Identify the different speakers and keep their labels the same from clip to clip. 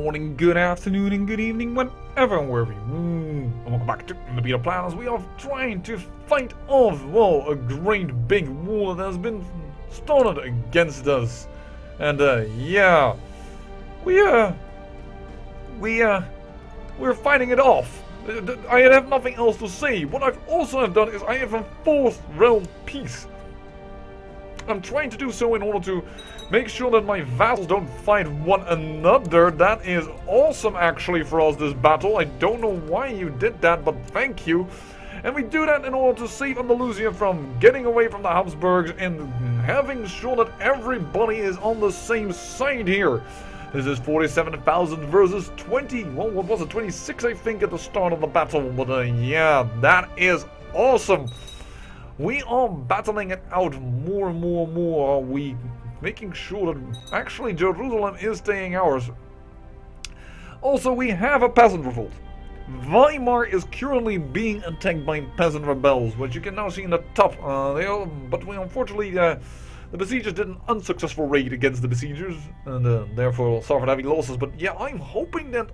Speaker 1: morning, good afternoon, and good evening, whenever and wherever you and welcome back to the Beta Plan as we are trying to fight off, well, a great big war that has been started against us. And, yeah, we're fighting it off. I have nothing else to say. What I've also done is I have enforced realm peace. I'm trying to do so in order to make sure that my vassals don't fight one another. That is awesome actually for us, this battle. I don't know why you did that, but thank you. And we do that in order to save Andalusia from getting away from the Habsburgs and having sure that everybody is on the same side here. This is 47,000 versus 20. Well, what was it? 26, I think, at the start of the battle. But yeah, that is awesome. We are battling it out more and more and more. Are we making sure that actually Jerusalem is staying ours? Also, we have a peasant revolt. Weimar is currently being attacked by peasant rebels, which you can now see in the top. Unfortunately, the besiegers did an unsuccessful raid against the besiegers, and therefore suffered heavy losses. But yeah, I'm hoping that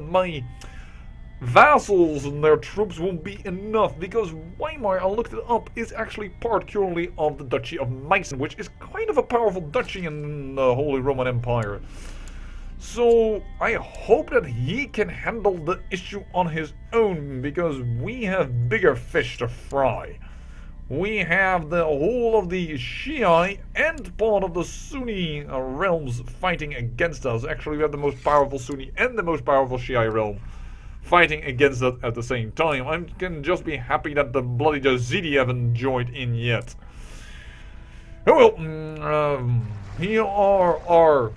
Speaker 1: my vassals and their troops won't be enough, because Weimar, I looked it up, is actually part currently of the Duchy of Meissen, which is kind of a powerful duchy in the Holy Roman Empire. So I hope that he can handle the issue on his own, because we have bigger fish to fry. We have the whole of the Shia and part of the Sunni realms fighting against us. Actually, we have the most powerful Sunni and the most powerful Shia realm fighting against us at the same time. I can just be happy that the bloody Yazidi haven't joined in yet. Oh well, here are our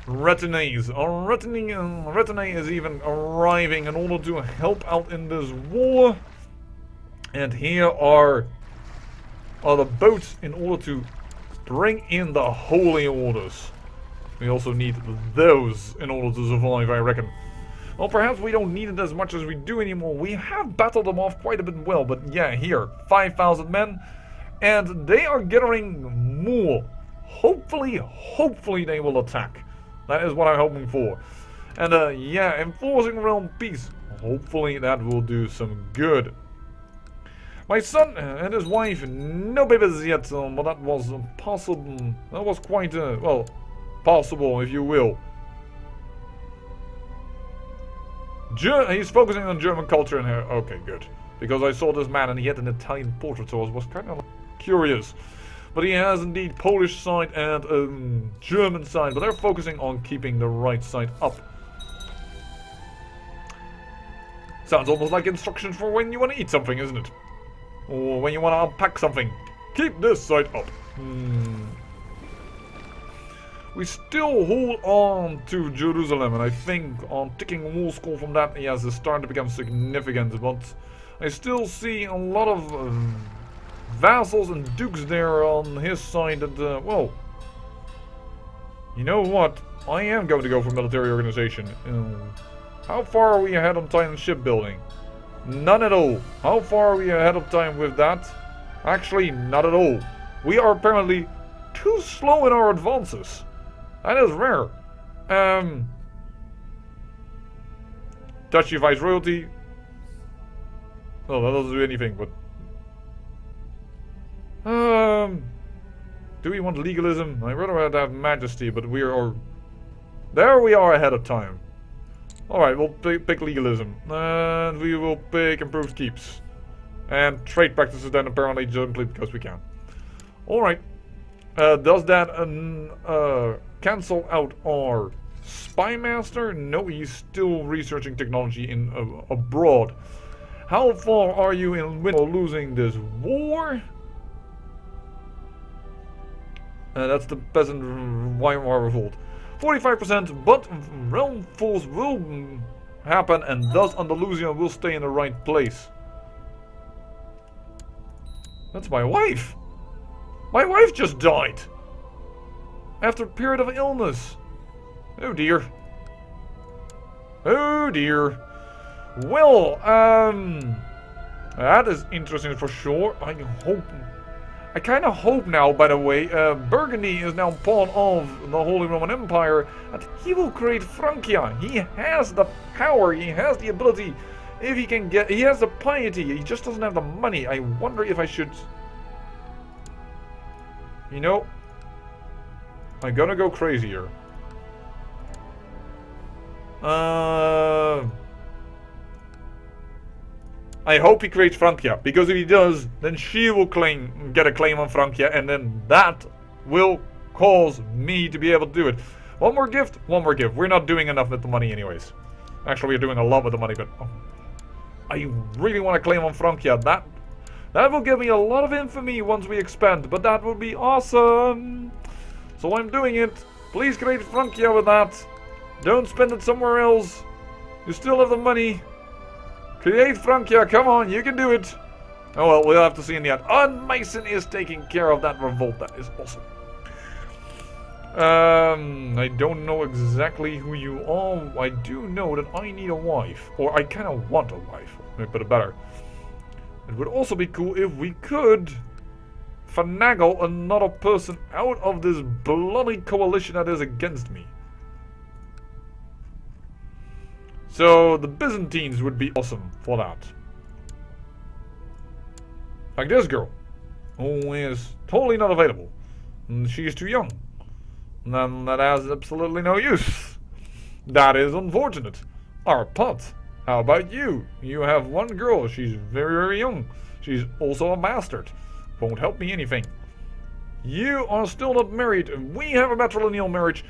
Speaker 1: retinues. Our retinue is even arriving in order to help out in this war. And here are the boats in order to bring in the holy orders. We also need those in order to survive, I reckon. Well, perhaps we don't need it as much as we do anymore. We have battled them off quite a bit well, but yeah, here, 5,000 men, and they are gathering more. Hopefully they will attack. That is what I'm hoping for. And yeah, enforcing realm peace. Hopefully that will do some good. My son and his wife, no babies yet, but that was possible. That was quite, well, possible, if you will. He's focusing on German culture in here. Okay, good. Because I saw this man and he had an Italian portrait, so I was kind of curious. But he has indeed Polish side and German side, but they're focusing on keeping the right side up. Sounds almost like instructions for when you want to eat something, isn't it? Or when you want to unpack something. Keep this side up. We still hold on to Jerusalem, and I think on ticking wall score from that, yes, it's starting to become significant, but I still see a lot of vassals and dukes there on his side that, well, you know what? I am going to go for military organization. How far are we ahead on time in shipbuilding? None at all. How far are we ahead of time with that? Actually, not at all. We are apparently too slow in our advances. That is rare. Duchy Viceroyalty. Well, that doesn't do anything, but do we want legalism? I'd rather have majesty, but we are there. We are ahead of time. Alright, we'll pick legalism. And we will pick improved keeps. And trade practices then apparently simply because we can. Alright. Does that cancel out our spy master? No, he's still researching technology in abroad. How far are you in losing this war? That's the peasant Weimar revolt. 45%, but realm falls will happen, and thus Andalusia will stay in the right place. That's my wife. My wife just died. After a period of illness. Oh dear. Oh dear. Well, that is interesting for sure. I hope I kind of hope now, by the way, Burgundy is now part of the Holy Roman Empire, and he will create Francia. He has the power, he has the ability. If he can get, he has the piety, he just doesn't have the money. I wonder if I should, you know, I'm gonna go crazier. I hope he creates Francia, because if he does, then she will get a claim on Francia, and then that will cause me to be able to do it. One more gift, one more gift. We're not doing enough with the money anyways. Actually, we're doing a lot with the money, but I really want to claim on Francia. That will give me a lot of infamy once we expand, but that would be awesome. So I'm doing it. Please create Francia with that. Don't spend it somewhere else. You still have the money. Create Francia, come on, you can do it. Oh well, we'll have to see in the end. And Mason is taking care of that revolt. That is awesome. I don't know exactly who you are. I do know that I need a wife. Or I kind of want a wife. Let me put it better. It would also be cool if we could finagle another person out of this bloody coalition that is against me. So the Byzantines would be awesome for that. Like this girl, who is totally not available. And she is too young. And then that has absolutely no use. That is unfortunate. Arpat, how about you? You have one girl, she's very, very young. She's also a bastard. Won't help me anything. You are still not married. We have a matrilineal marriage.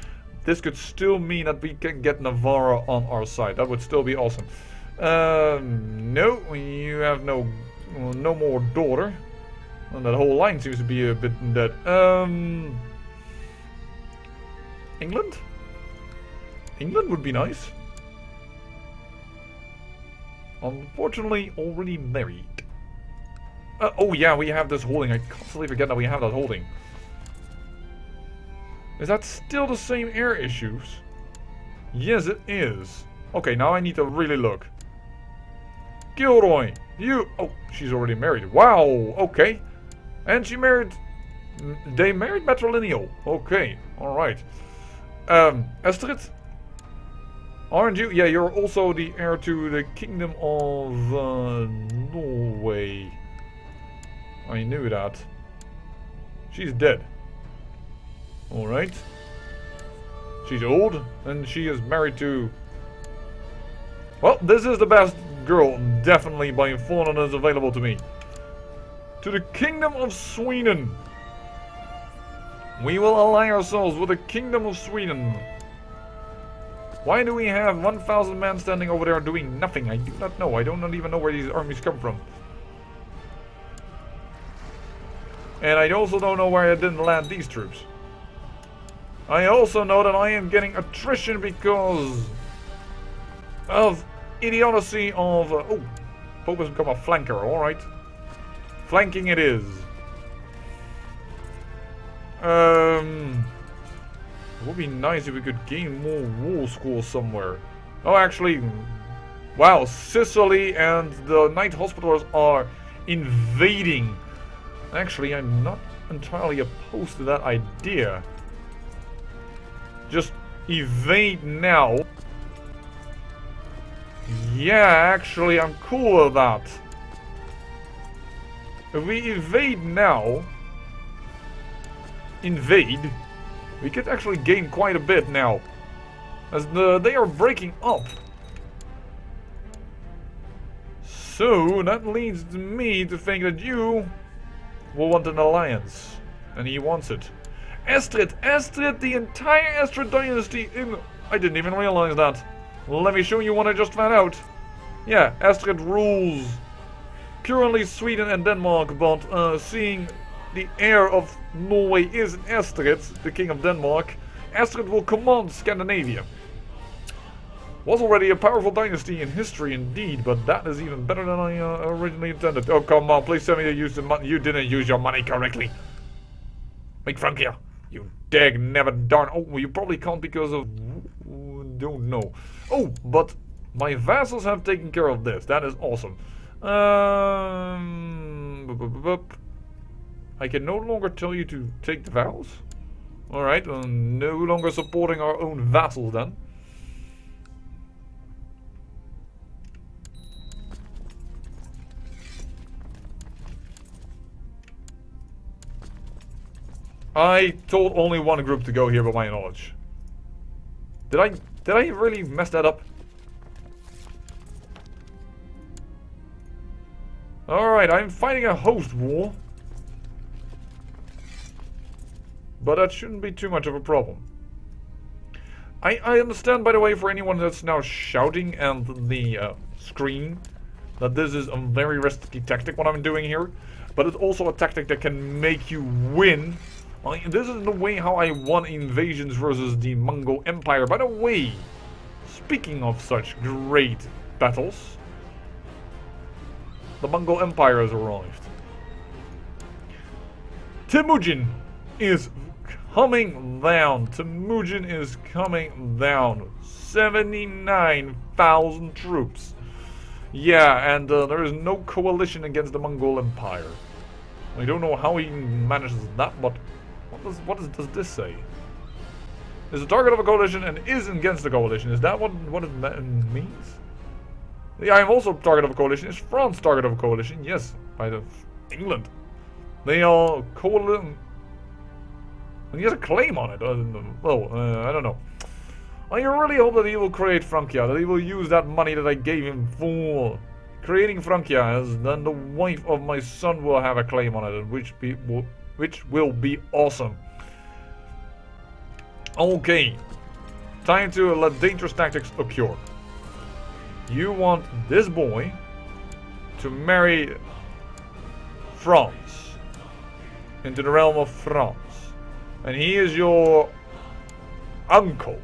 Speaker 1: This could still mean that we can get Navarra on our side. That would still be awesome. No, you have no more daughter. And that whole line seems to be a bit dead. England? England would be nice. Unfortunately, already married. Oh yeah, we have this holding. I constantly forget that we have that holding. Is that still the same air issues? Yes, it is. Okay, now I need to really look. Gilroy, you... Oh, she's already married. Wow, okay. And she married... They married matrilineal. Okay, alright. Astrid? Aren't you? Yeah, you're also the heir to the Kingdom of Norway. I knew that. She's dead. Alright. She's old, and she is married to... Well, this is the best girl, definitely by far that is available to me. To the Kingdom of Sweden. We will ally ourselves with the Kingdom of Sweden. Why do we have 1,000 men standing over there doing nothing? I do not know. I don't even know where these armies come from. And I also don't know why I didn't land these troops. I also know that I am getting attrition because of idiocy of... oh, Pope has become a flanker, alright. Flanking it is. It would be nice if we could gain more war schools somewhere. Oh, actually, wow, Sicily and the Night Hospitals are invading. Actually, I'm not entirely opposed to that idea. Just evade now. Yeah, actually, I'm cool with that. If we evade now, we could actually gain quite a bit now. As they are breaking up. So, that leads me to think that you will want an alliance. And he wants it. Astrid, the entire Astrid dynasty in... I didn't even realize that. Let me show you what I just found out. Yeah, Astrid rules currently Sweden and Denmark, but seeing the heir of Norway is Astrid, the king of Denmark, Astrid will command Scandinavia. Was already a powerful dynasty in history indeed, but that is even better than I originally intended. Oh, come on, please tell me you didn't use your money correctly. Make Francia. You dag never darn. Oh, you probably can't because of... don't know. Oh, but my vassals have taken care of this. That is awesome. I can no longer tell you to take the vows. Alright, no longer supporting our own vassals then. I told only one group to go here by my knowledge. Did I really mess that up? Alright, I'm fighting a host war. But that shouldn't be too much of a problem. I understand, by the way, for anyone that's now shouting at the screen, that this is a very risky tactic what I'm doing here. But it's also a tactic that can make you win. This is the way how I won invasions versus the Mongol Empire. By the way, speaking of such great battles, the Mongol Empire has arrived. Temujin is coming down. Temujin is coming down. 79,000 troops. Yeah, and there is no coalition against the Mongol Empire. I don't know how he manages that, but what does this say? Is a target of a coalition and is against the coalition. Is that what it means? Yeah, I'm also target of a coalition. Is France target of a coalition? Yes, by England. They are coalition. And he has a claim on it. I don't know. I really hope that he will create Francia. That he will use that money that I gave him for creating Francia. As then the wife of my son will have a claim on it, which will be awesome. Okay, time to let dangerous tactics occur. You want this boy to marry France into the realm of France, and he is your uncle.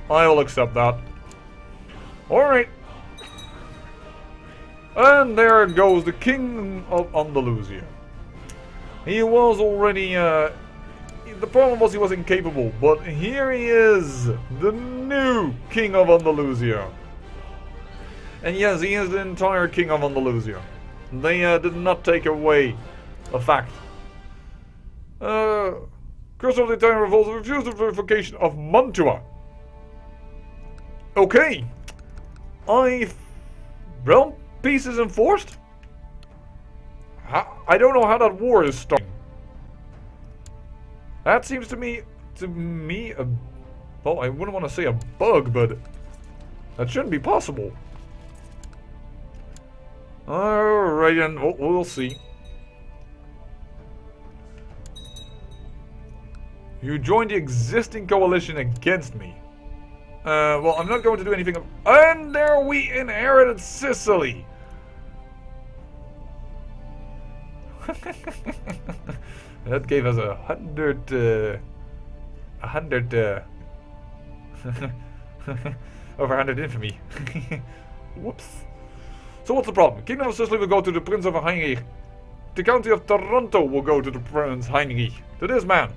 Speaker 1: I will accept that. Alright. And there goes the king of Andalusia. He was already, the problem was he was incapable, but here he is, the new king of Andalusia. And yes, he is the entire king of Andalusia. They did not take away the fact. Curse of the Italian revolt refused the verification of Mantua. Okay. Realm peace is enforced? I don't know how that war is starting. That seems to me, well, I wouldn't want to say a bug, but that shouldn't be possible. Alright, and we'll see. You joined the existing coalition against me. Well, I'm not going to do anything. And there we inherited Sicily. That gave us 100 over 100 infamy. Whoops. So what's the problem? Kingdom of Sicily will go to the Prince of Heinrich. The County of Taranto will go to the Prince Heinrich. To this man.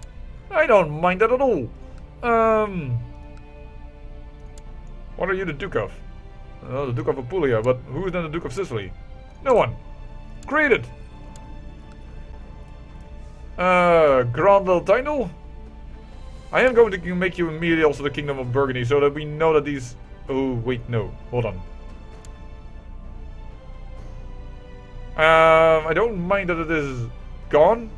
Speaker 1: I don't mind that at all. What are you the Duke of? The Duke of Apulia, but who is then the Duke of Sicily? No one. Created. Grand title? I am going to make you immediately also the Kingdom of Burgundy, so that we know that these... Oh, wait, no. Hold on. I don't mind that it is gone.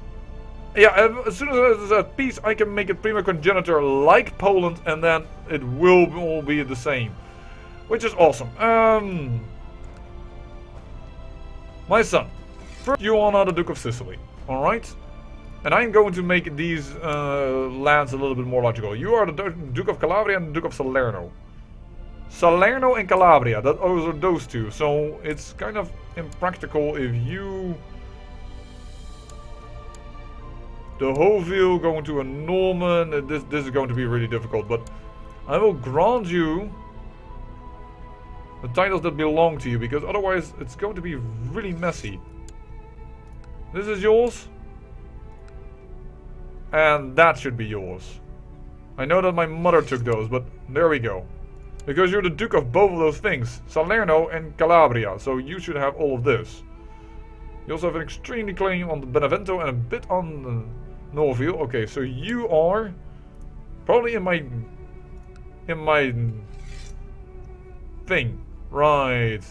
Speaker 1: Yeah, as soon as it is at peace, I can make it prima congenitor like Poland, and then it will all be the same. Which is awesome. My son. First, you are now the Duke of Sicily. Alright? And I'm going to make these lands a little bit more logical. You are the Duke of Calabria and the Duke of Salerno. Salerno and Calabria, those are those two. So it's kind of impractical if you... The Hoville going to a Norman, this is going to be really difficult, but I will grant you the titles that belong to you, because otherwise it's going to be really messy. This is yours. And that should be yours. I know that my mother took those, but there we go. Because you're the Duke of both of those things, Salerno and Calabria, so you should have all of this. You also have an extremely claim on the Benevento and a bit on the Norville. Okay, so you are probably in my thing. Right.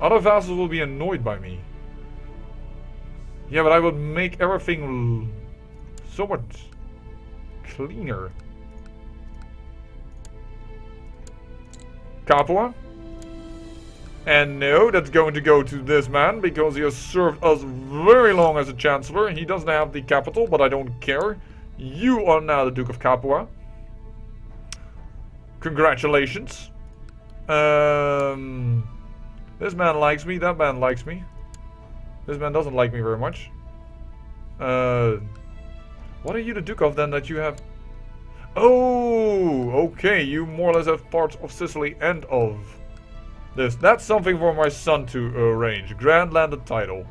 Speaker 1: Other vassals will be annoyed by me. Yeah, but I would make everything so much cleaner. Capua. And no, that's going to go to this man because he has served us very long as a chancellor. He doesn't have the capital, but I don't care. You are now the Duke of Capua. Congratulations. This man likes me, that man likes me. This man doesn't like me very much. What are you the Duke of then that you have? Oh, okay, you more or less have parts of Sicily and of this. That's something for my son to arrange. Grand landed title.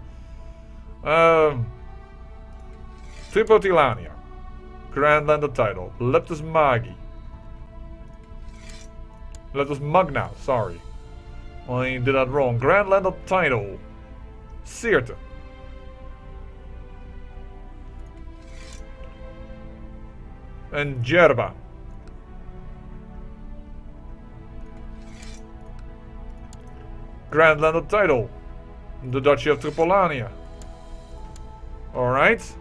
Speaker 1: Tripotilania. Grand landed title. Leptus Magi. Leptus Magna, sorry. I did that wrong. Grand landed title. Sirte. And Gerba. Grand landed title. The Duchy of Tripolania. Alright.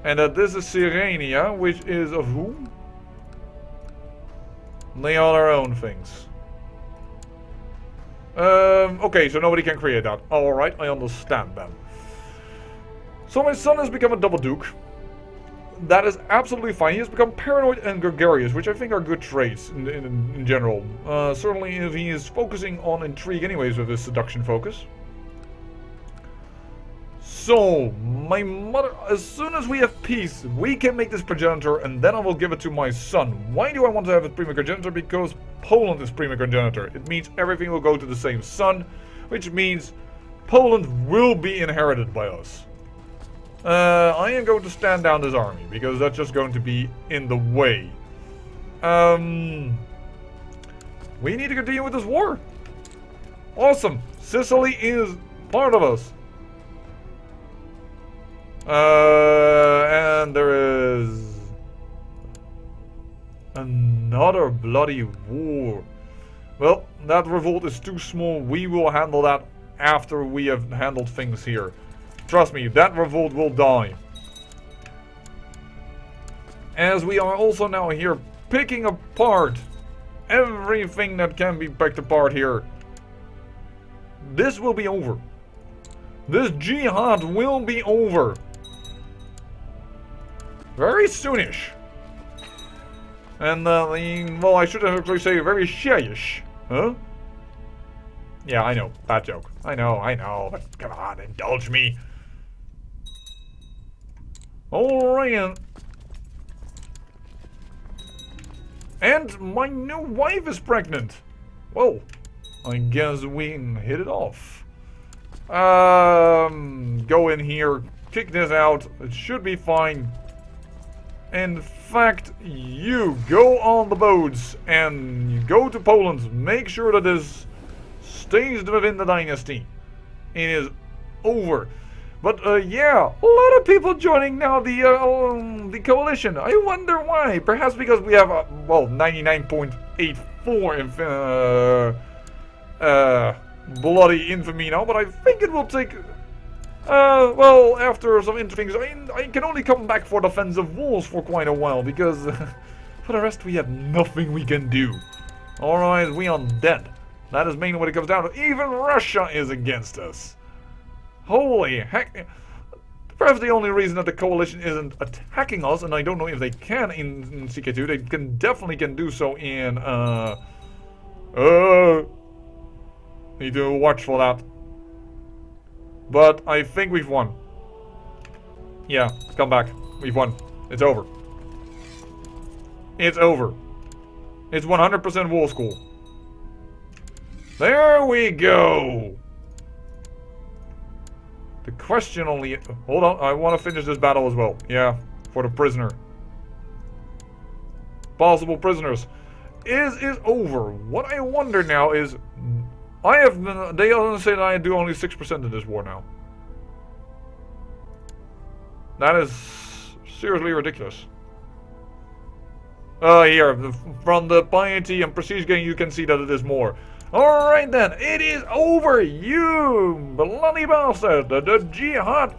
Speaker 1: And that this is Sirenia, which is of whom? They all their own things. Okay, so nobody can create that. Alright, I understand then. So my son has become a double duke. That is absolutely fine. He has become paranoid and gregarious, which I think are good traits in general. Certainly if he is focusing on intrigue anyways with his seduction focus. So, my mother, as soon as we have peace, we can make this progenitor and then I will give it to my son. Why do I want to have a primogenitor? Because Poland is primogenitor. It means everything will go to the same son, which means Poland will be inherited by us. I am going to stand down this army, because that's just going to be in the way. We need to continue with this war. Awesome. Sicily is part of us. And there is another bloody war. Well, that revolt is too small. We will handle that after we have handled things here. Trust me, that revolt will die. As we are also now here picking apart everything that can be picked apart here. This will be over. This jihad will be over. Very soonish. And, well, I should actually say very shayish. Huh? Yeah, I know. Bad joke. I know. But come on, indulge me. Alright. And my new wife is pregnant. Whoa. I guess we hit it off. Go in here. Kick this out. It should be fine. In fact, you go on the boats and you go to Poland. Make sure that this stays within the dynasty. It is over. But yeah, a lot of people joining now the coalition. I wonder why. Perhaps because we have well 99.84 bloody infamy now. But I think it will take. Well, after some interesting things, I can only come back for defensive walls for quite a while, because for the rest we have nothing we can do. Alright, we are dead. That is mainly what it comes down to. Even Russia is against us. Holy heck. Perhaps the only reason that the coalition isn't attacking us, and I don't know if they can in CK2, they definitely can do so in, need to watch for that. But I think we've won. Yeah, come back. We've won. It's over. It's over. It's 100% wall school. There we go. The question only... Hold on, I want to finish this battle as well. Yeah, for the prisoner. Possible prisoners. is over. What I wonder now is, I have been, they only say that I do only 6% in this war now. That is seriously ridiculous. Here, from the piety and prestige gain, you can see that it is more. Alright then, it is over, you bloody bastard. The jihad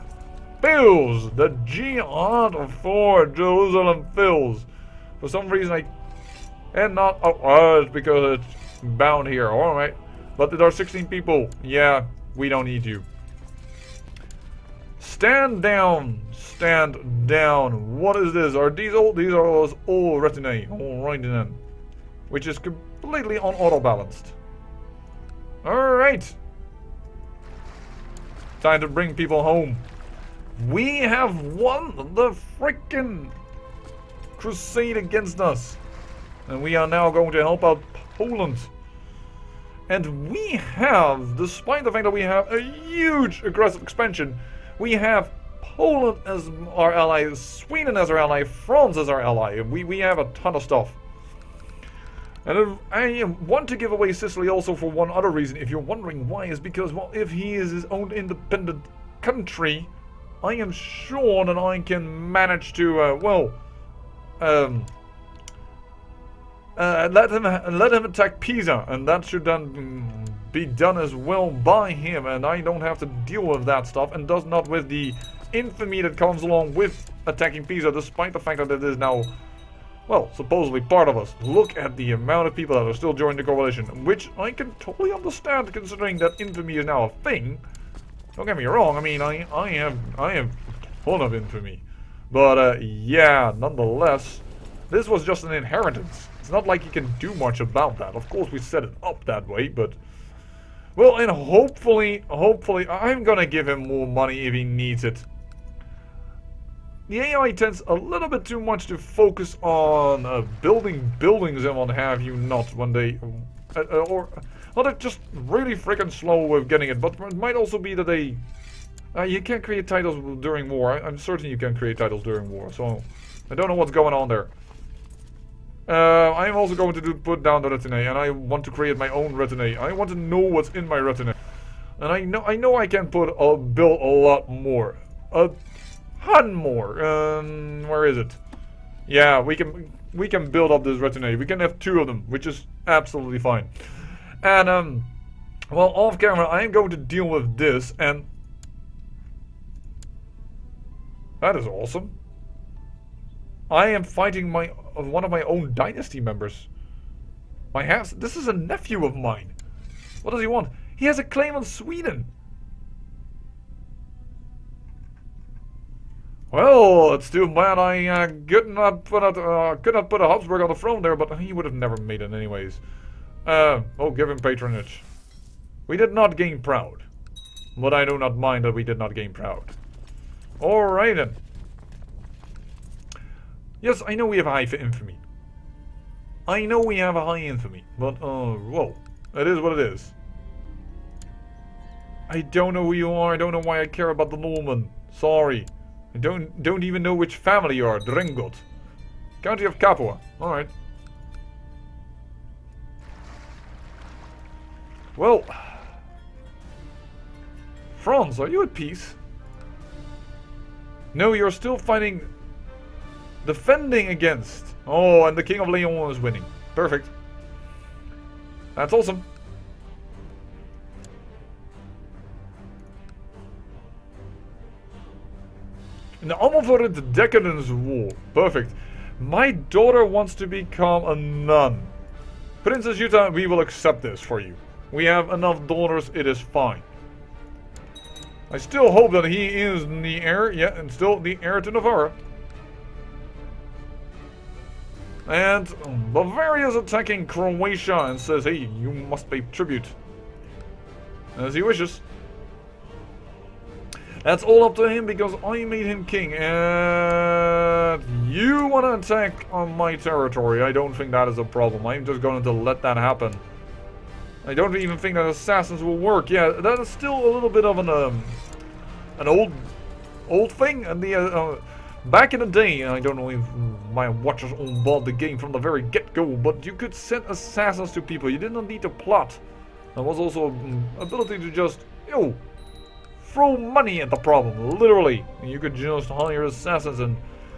Speaker 1: fails. The jihad for Jerusalem fails. For some reason and not, it's because it's bound here, alright. But there are 16 people. Yeah, we don't need you. Stand down. Stand down. What is this? Are these all retinue? Alright then. Which is completely unauto-balanced. Alright. Time to bring people home. We have won the freaking crusade against us. And we are now going to help out Poland. And we have, despite the fact that we have a huge aggressive expansion, we have Poland as our ally, Sweden as our ally, France as our ally. We have a ton of stuff. And I want to give away Sicily also for one other reason. If you're wondering why, is because, well, if he is his own independent country, I am sure that I can manage to, let him attack Pisa, and that should then be done as well by him, and I don't have to deal with that stuff, and does not with the infamy that comes along with attacking Pisa, despite the fact that it is now, well, supposedly part of us. Look at the amount of people that are still joining the coalition, which I can totally understand, considering that infamy is now a thing. Don't get me wrong. I mean, I have full of infamy, but yeah, nonetheless, this was just an inheritance. It's not like you can do much about that. Of course, we set it up that way, but well, and hopefully, I'm gonna give him more money if he needs it. The AI tends a little bit too much to focus on building buildings and what have you not when they well, they're just really freaking slow with getting it. But it might also be that they you can't create titles during war. I'm certain you can create titles during war, so I don't know what's going on there. I'm also going to put down the retinue, and I want to create my own retinue. I want to know what's in my retinue, and I know I can build a lot more, a ton more. Where is it? Yeah, we can build up this retinue. We can have 2 of them, which is absolutely fine. And well, off camera, I am going to deal with this, and that is awesome. I am fighting one of my own dynasty members. This is a nephew of mine. What does he want? He has a claim on Sweden. Well, it's too bad I could not put a Habsburg on the throne there, but he would have never made it anyways. Oh, give him patronage. We did not gain proud, but I do not mind that we did not gain proud. Alright then. Yes, I know we have a high infamy. I know we have a high infamy, but, whoa. It is what it is. I don't know who you are, I don't know why I care about the Norman. Sorry. I don't even know which family you are, Drengot. County of Capua. Alright. Well. France, are you at peace? No, you're still fighting... defending against. Oh, and the King of Leon is winning. Perfect. That's awesome. In the Amalfarid Decadence War. Perfect. My daughter wants to become a nun. Princess Jutta, we will accept this for you. We have enough daughters, it is fine. I still hope that he is the heir, yeah, and still the heir to Navarra. And Bavaria is attacking Croatia and says, hey, you must pay tribute. As he wishes. That's all up to him because I made him king. And you want to attack on my territory. I don't think that is a problem. I'm just going to let that happen. I don't even think that assassins will work. Yeah, that is still a little bit of an old thing. And the Back in the day, I don't know if my watchers all bought the game from the very get-go, but you could send assassins to people. You did not need to plot. There was also ability to just, throw money at the problem, literally. You could just hire assassins and,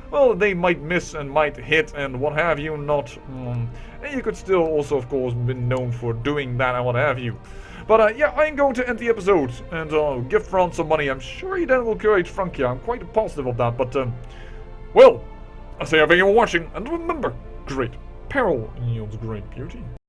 Speaker 1: well, they might miss and might hit and what have you, not. And you could still also, of course, be known for doing that and what have you. But yeah, I'm going to end the episode and give Franz some money. I'm sure he then will create Francia. I'm quite positive of that. But, well, I say thank you for watching. And remember, great peril yields great beauty.